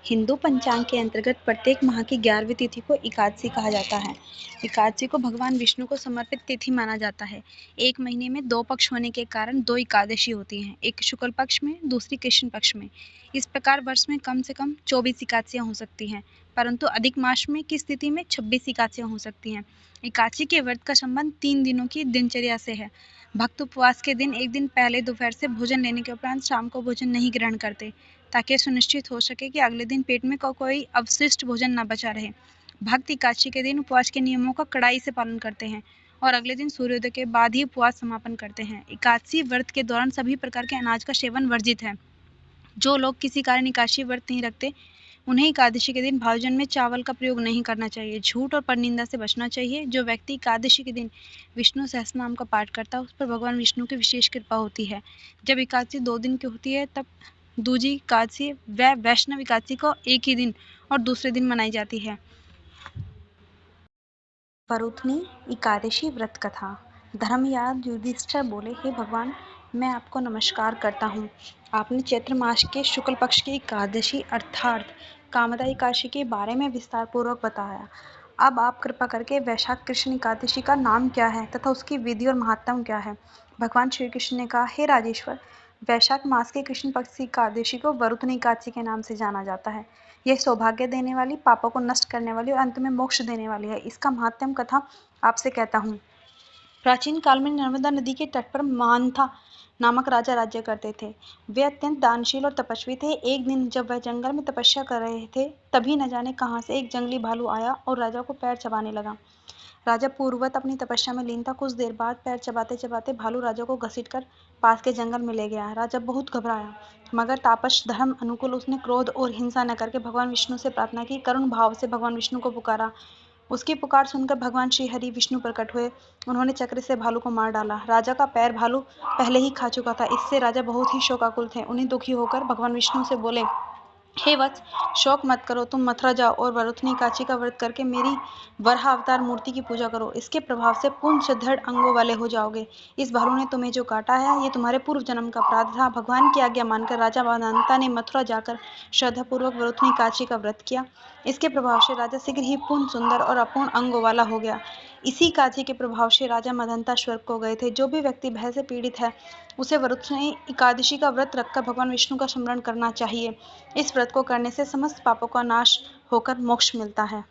हिंदू पंचांग के अंतर्गत प्रत्येक माह की 11वीं तिथि को एकादशी कहा जाता है। एकादशी को भगवान विष्णु को समर्पित तिथि माना जाता है। एक महीने में 2 पक्ष होने के कारण 2 एकादशी होती हैं, एक शुक्ल पक्ष में, दूसरी कृष्ण पक्ष में। इस प्रकार वर्ष में कम से कम 24 एकादशियाँ हो सकती हैं, परंतु अधिक मास में की स्थिति में 26 एकादशियाँ हो सकती हैं। एकादशी के व्रत का संबंध 3 दिनों की दिनचर्या से है। भक्त उपवास के दिन एक दिन पहले दोपहर से भोजन लेने के उपरांत शाम को भोजन नहीं ग्रहण करते, ताकि सुनिश्चित हो सके कि अगले दिन पेट में कोई अवशिष्ट भोजन न बचा रहे। भक्त एकादशी के दिन उपवास के नियमों का कड़ाई से पालन करते हैं और अगले दिन सूर्योदय के बाद ही उपवास समापन करते हैं। एकादशी व्रत के दौरान सभी प्रकार के अनाज का सेवन वर्जित है। जो लोग किसी कारण एकादशी व्रत नहीं रखते, उन्हें एकादशी के दिन भोजन में चावल का प्रयोग नहीं करना चाहिए। झूठ और परनिंदा से बचना चाहिए। जो व्यक्ति एकादशी के दिन विष्णु सहस्रनाम का पाठ करता है, उस पर भगवान विष्णु की विशेष कृपा होती है। जब एकादशी 2 दिन की होती है, तब दूजी एकादशी व वैष्णव एकादशी को एक ही दिन और दूसरे दिन मनाई जाती है। वरुथनी एकादशी व्रत कथा। धर्मयाज युधिष्ठिर बोले, हे भगवान, मैं आपको नमस्कार करता हूँ। आपने चैत्र मास के शुक्ल पक्ष की एकादशी अर्थात कामदा एकादशी के बारे में विस्तार पूर्वक बताया। अब आप कृपा करके वैशाख कृष्ण एकादशी का नाम क्या है तथा उसकी विधि और महात्म क्या है। भगवान श्री कृष्ण ने कहा, हे राजेश्वर, वैशाख मास के कृष्ण पक्ष की एकादशी को वरुथनी एकादशी के नाम से जाना जाता है। यह सौभाग्य देने वाली, पापों को नष्ट करने वाली और अंत में मोक्ष देने वाली है। इसका महात्म्य कथा आपसे कहता हूँ। प्राचीन काल में नर्मदा नदी के तट पर मानथा नामक राजा राज्य करते थे। वे अत्यंत दानशील और तपस्वी थे। एक दिन जब वह जंगल में तपस्या कर रहे थे, तभी न जाने कहां से एक जंगली भालू आया और राजा को पैर चबाने लगा। राजा पूर्ववत अपनी तपस्या में लीन था। कुछ देर बाद पैर चबाते चबाते भालू राजा को घसीटकर पास के जंगल में ले गया। राजा बहुत घबराया, मगर तापस धर्म अनुकूल उसने क्रोध और हिंसा न करके भगवान विष्णु से प्रार्थना की, करुण भाव से भगवान विष्णु को पुकारा। उसकी पुकार सुनकर भगवान श्री हरि विष्णु प्रकट हुए। उन्होंने चक्र से भालू को मार डाला। राजा का पैर भालू पहले ही खा चुका था। इससे राजा बहुत ही शोकाकुल थे। उन्हें दुखी होकर भगवान विष्णु से बोले, हे वत्स, शोक मत करो, तुम मथुरा जाओ और वरुथनी एकादशी का व्रत करके मेरी वराह अवतार मूर्ति की पूजा करो। इसके प्रभाव से पुण्य सुदृढ़ अंगों वाले हो जाओगे। इस भालू ने तुम्हें जो काटा है, ये तुम्हारे पूर्व जन्म का अपराध था। भगवान की आज्ञा मानकर राजा मांधाता ने मथुरा जाकर श्रद्धापूर्वक वरुथनी एकादशी का व्रत किया। इसके प्रभाव से राजा शीघ्र ही पूर्ण सुंदर और अपूर्ण अंगों वाला हो गया। इसी एकादशी के प्रभाव से राजा मदंता स्वर्ग को गए थे। जो भी व्यक्ति भय से पीड़ित है, उसे वरुथनी एकादशी का व्रत रखकर भगवान विष्णु का स्मरण करना चाहिए। इस व्रत को करने से समस्त पापों का नाश होकर मोक्ष मिलता है।